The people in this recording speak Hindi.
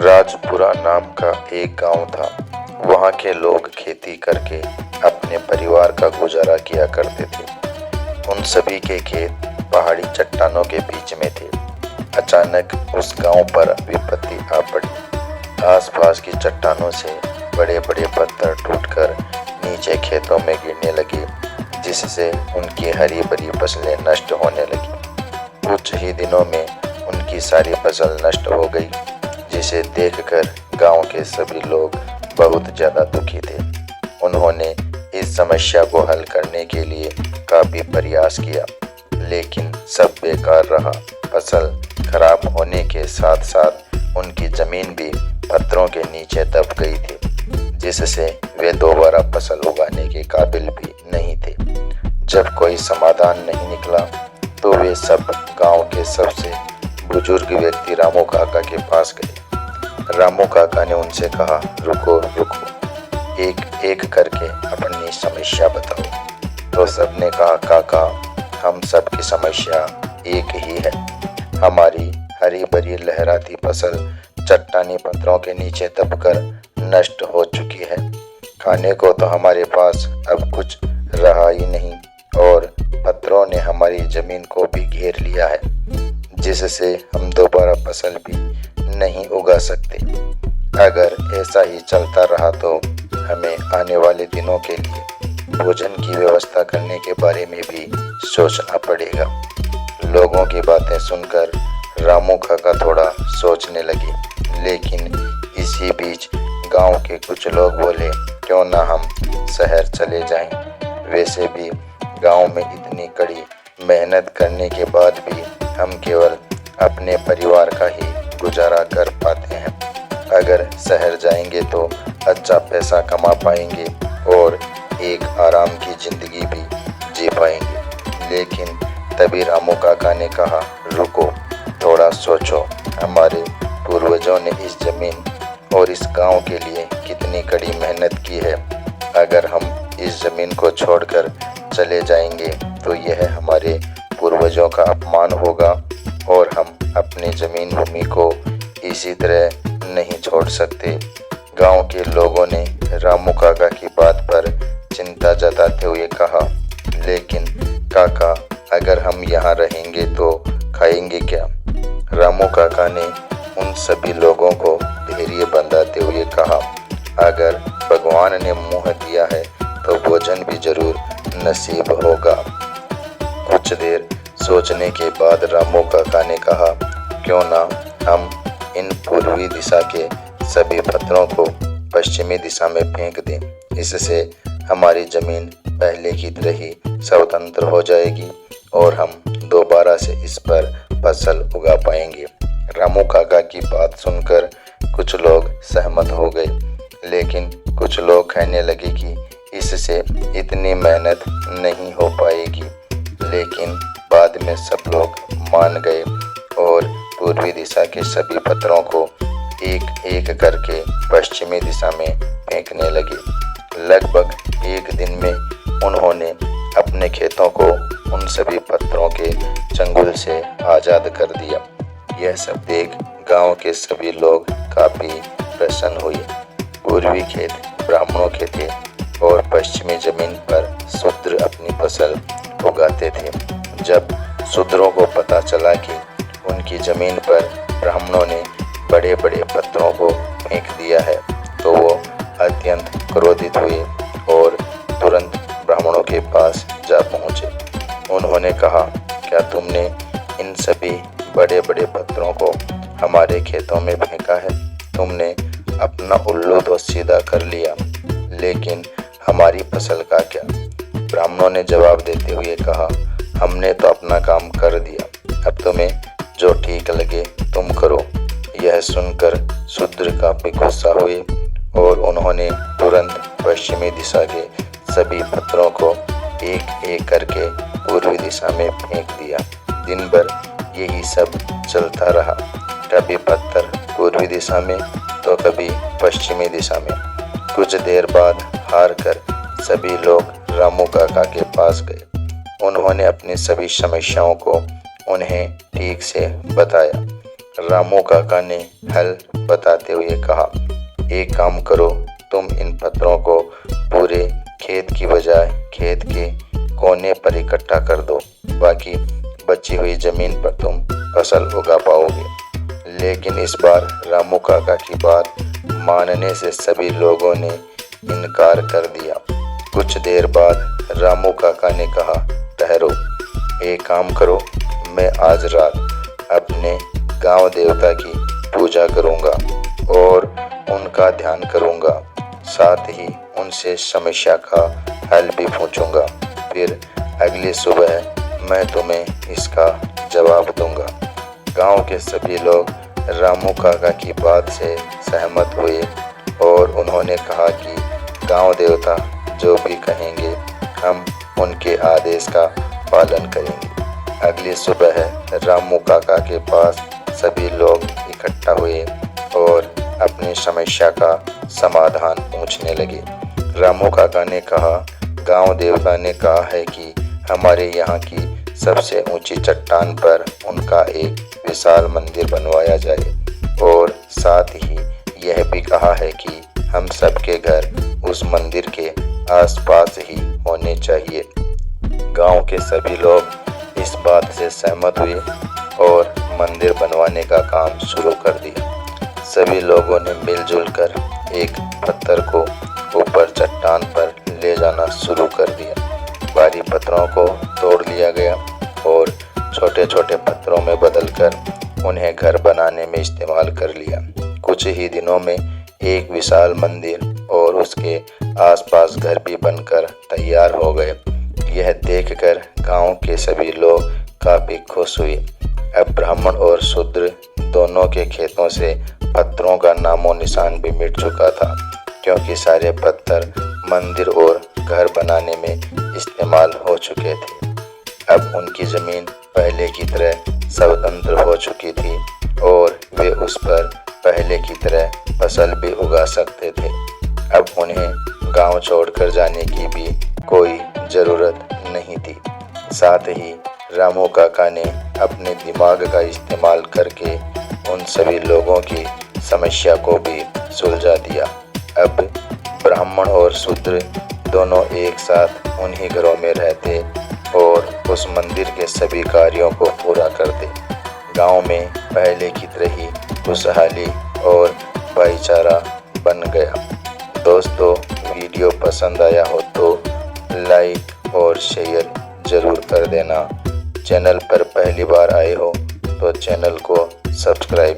राजपुरा नाम का एक गांव था। वहां के लोग खेती करके अपने परिवार का गुजारा किया करते थे। उन सभी के खेत पहाड़ी चट्टानों के बीच में थे। अचानक उस गांव पर विपत्ति आ पड़ी। आसपास की चट्टानों से बड़े बड़े पत्थर टूटकर नीचे खेतों में गिरने लगे, जिससे उनकी हरी भरी फसलें नष्ट होने लगी। कुछ ही दिनों में उनकी सारी फसल नष्ट हो गई, जिसे देखकर गांव के सभी लोग बहुत ज्यादा दुखी थे। उन्होंने इस समस्या को हल करने के लिए काफी प्रयास किया, लेकिन सब बेकार रहा। फसल खराब होने के साथ साथ उनकी जमीन भी पत्थरों के नीचे दब गई थी, जिससे वे दोबारा फसल उगाने के काबिल भी नहीं थे। जब कोई समाधान नहीं निकला तो वे सब गांव के सबसे बुजुर्ग व्यक्ति रामू काका के पास गए। रामू काका ने उनसे कहा, रुको रुको, एक एक करके अपनी समस्या बताओ। तो सबने कहा, काका, हम सब की समस्या एक ही है। हमारी हरी भरी लहराती फसल चट्टानी पत्थरों के नीचे दबकर नष्ट हो चुकी है। खाने को तो हमारे पास अब कुछ रहा ही नहीं, और पत्थरों ने हमारी जमीन को भी घेर लिया है, जिससे हम दोबारा फसल भी नहीं उगा सकते। अगर ऐसा ही चलता रहा तो हमें आने वाले दिनों के लिए भोजन की व्यवस्था करने के बारे में भी सोचना पड़ेगा। लोगों की बातें सुनकर रामू काका थोड़ा सोचने लगे, लेकिन इसी बीच गांव के कुछ लोग बोले, क्यों ना हम शहर चले जाएं। वैसे भी गांव में इतनी कड़ी मेहनत करने के बाद भी हम केवल अपने परिवार का ही गुजारा कर पाते हैं। अगर शहर जाएंगे तो अच्छा पैसा कमा पाएंगे और एक आराम की जिंदगी भी जी पाएंगे। लेकिन तभी रामू काका ने कहा, रुको, थोड़ा सोचो। हमारे पूर्वजों ने इस जमीन और इस गांव के लिए कितनी कड़ी मेहनत की है। अगर हम इस जमीन को छोड़कर चले जाएंगे तो यह हमारे पूर्वजों का अपमान होगा, और हम अपनी जमीन भूमि को इसी तरह नहीं छोड़ सकते। गांव के लोगों ने रामू काका की बात पर चिंता जताते हुए कहा, लेकिन काका, अगर हम यहाँ रहेंगे तो खाएंगे क्या? रामू काका ने उन सभी लोगों को धैर्य बंधाते हुए कहा, अगर भगवान ने मुँह दिया है तो भोजन भी जरूर नसीब होगा। कुछ देर सोचने के बाद रामू काका ने कहा, क्यों ना हम इन पूर्वी दिशा के सभी पत्थरों को पश्चिमी दिशा में फेंक दें। इससे हमारी जमीन पहले की तरह ही स्वतंत्र हो जाएगी और हम दोबारा से इस पर फसल उगा पाएंगे। रामू काका की बात सुनकर कुछ लोग सहमत हो गए, लेकिन कुछ लोग कहने लगे कि इससे इतनी मेहनत नहीं हो पाएगी। लेकिन बाद में सब लोग मान गए और पूर्वी दिशा के सभी पत्थरों को एक एक करके पश्चिमी दिशा में फेंकने लगे। लगभग एक दिन में उन्होंने अपने खेतों को उन सभी पत्थरों के चंगुल से आज़ाद कर दिया। यह सब देख गांव के सभी लोग काफ़ी प्रसन्न हुए। पूर्वी खेत ब्राह्मणों के थे और पश्चिमी जमीन पर शूद्र अपनी फसल उगाते थे। जब शूद्रों को पता चला कि उनकी जमीन पर ब्राह्मणों ने बड़े बड़े पत्थरों को फेंक दिया है, तो वो अत्यंत क्रोधित हुए और तुरंत ब्राह्मणों के पास जा पहुँचे। उन्होंने कहा, क्या तुमने इन सभी बड़े बड़े पत्थरों को हमारे खेतों में फेंका है? तुमने अपना उल्लू तो सीधा कर लिया, लेकिन हमारी फसल का क्या? ब्राह्मणों ने जवाब देते हुए कहा, हमने तो अपना काम कर दिया, अब तुम्हें जो ठीक लगे तुम करो। यह सुनकर शूद्र काफी गुस्सा हुए और उन्होंने तुरंत पश्चिमी दिशा के सभी पत्थरों को एक एक करके पूर्वी दिशा में फेंक दिया। दिन भर यही सब चलता रहा, कभी पत्थर पूर्वी दिशा में तो कभी पश्चिमी दिशा में। कुछ देर बाद हार कर सभी लोग रामू काका के पास गए। उन्होंने अपनी सभी समस्याओं को उन्हें ठीक से बताया। रामू काका ने हल बताते हुए कहा, एक काम करो, तुम इन पत्थरों को पूरे खेत की बजाय खेत के कोने पर इकट्ठा कर दो, बाकी बची हुई जमीन पर तुम फसल उगा पाओगे। लेकिन इस बार रामू काका की बात मानने से सभी लोगों ने इनकार कर दिया। कुछ देर बाद रामू काका ने कहा, ठहरो, एक काम करो, मैं आज रात अपने गांव देवता की पूजा करूंगा और उनका ध्यान करूंगा, साथ ही उनसे समस्या का हल भी पूछूंगा। फिर अगली सुबह मैं तुम्हें इसका जवाब दूंगा। गांव के सभी लोग रामू काका की बात से सहमत हुए और उन्होंने कहा कि गांव देवता जो भी कहेंगे हम उनके आदेश का पालन करेंगे। अगली सुबह रामू काका के पास सभी लोग इकट्ठा हुए और अपनी समस्या का समाधान पूछने लगे। रामू काका ने कहा, गांव देवता ने कहा है कि हमारे यहाँ की सबसे ऊंची चट्टान पर उनका एक विशाल मंदिर बनवाया जाए और साथ ही यह भी कहा है कि हम सबके घर उस मंदिर के आसपास ही होने चाहिए। गांव के सभी लोग इस बात से सहमत हुए और मंदिर बनवाने का काम शुरू कर दिया। सभी लोगों ने मिलजुल कर एक पत्थर को ऊपर चट्टान पर ले जाना शुरू कर दिया। भारी पत्थरों को तोड़ लिया गया और छोटे छोटे पत्थरों में बदलकर उन्हें घर बनाने में इस्तेमाल कर लिया। कुछ ही दिनों में एक विशाल मंदिर और उसके आसपास घर भी बनकर तैयार हो गए। यह देखकर गांव के सभी लोग काफी खुश हुए। अब ब्राह्मण और शूद्र दोनों के खेतों से पत्थरों का नामो निशान भी मिट चुका था, क्योंकि सारे पत्थर मंदिर और घर बनाने में इस्तेमाल हो चुके थे। अब उनकी जमीन पहले की तरह स्वतंत्र हो चुकी थी और वे उस पर पहले की तरह फसल भी उगा सकते थे। अब उन्हें गांव छोड़कर जाने की भी कोई ज़रूरत नहीं थी। साथ ही रामू काका ने अपने दिमाग का इस्तेमाल करके उन सभी लोगों की समस्या को भी सुलझा दिया। अब ब्राह्मण और शूद्र दोनों एक साथ उन्हीं घरों में रहते और उस मंदिर के सभी कार्यों को पूरा करते। गांव में पहले की तरह ही खुशहाली और भाईचारा बन गया। दोस्तों, वीडियो पसंद आया हो तो लाइक और शेयर ज़रूर कर देना। चैनल पर पहली बार आए हो तो चैनल को सब्सक्राइब